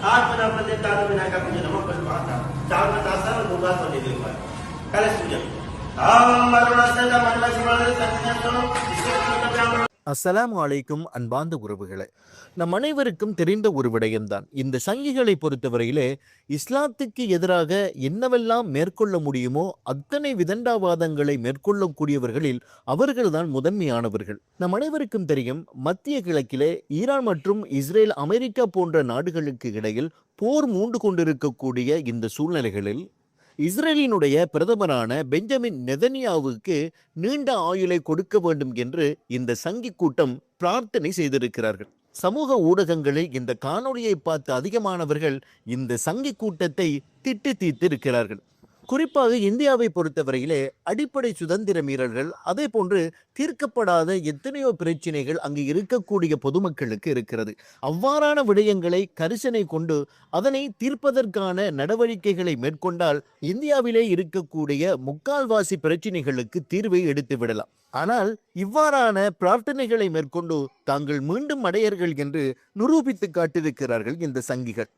At pinapresentado pinagkapin niyo naman pagpakata. Tsaka matasan ang bukato ni Diwan. Kalas niyo. Marunasan na manlasimala sa kanya to. அஸ்ஸலாமு அலைக்கும் அன்பார்ந்த உறவுகளே, நம் அனைவருக்கும் தெரிந்த ஒரு விடயம்தான். இந்த சங்கிகளை பொறுத்தவரையிலே இஸ்லாத்துக்கு எதிராக என்னவெல்லாம் மேற்கொள்ள முடியுமோ அத்தனை விதண்டாவாதங்களை மேற்கொள்ளக்கூடியவர்களில் அவர்கள்தான் முதன்மையானவர்கள். நம் அனைவருக்கும் தெரியும், மத்திய கிழக்கிலே ஈரான் மற்றும் இஸ்ரேல், அமெரிக்கா போன்ற நாடுகளுக்கு இடையில் போர் மூண்டு கொண்டிருக்கக்கூடிய இந்த சூழ்நிலைகளில் இஸ்ரேலினுடைய பிரதமரான பெஞ்சமின் நெதன்யாவுக்கு நீண்ட ஆயுளை கொடுக்க வேண்டும் என்று இந்த சங்கி கூட்டம் பிரார்த்தனை செய்திருக்கிறார்கள். சமூக ஊடகங்களில் இந்த காணொளியை பார்த்து அதிகமானவர்கள் இந்த சங்கி கூட்டத்தை திட்டு தீர்த்து இருக்கிறார்கள். குறிப்பாக இந்தியாவை பொறுத்தவரையிலே அடிப்படை சுதந்திர மீறல்கள், அதே போன்று தீர்க்கப்படாத எத்தனையோ பிரச்சனைகள் அங்கு இருக்கக்கூடிய பொதுமக்களுக்கு இருக்கிறது. அவ்வாறான விடயங்களை கரிசனை கொண்டு அதனை தீர்ப்பதற்கான நடவடிக்கைகளை மேற்கொண்டால் இந்தியாவிலே இருக்கக்கூடிய முக்கால்வாசி பிரச்சனைகளுக்கு தீர்வை எடுத்து விடலாம். ஆனால் இவ்வாறான பிரார்த்தனைகளை மேற்கொண்டு தாங்கள் மீண்டும் அடையர்கள் என்று நிரூபித்து காட்டியிருக்கிறார்கள் இந்த சங்கிகள்.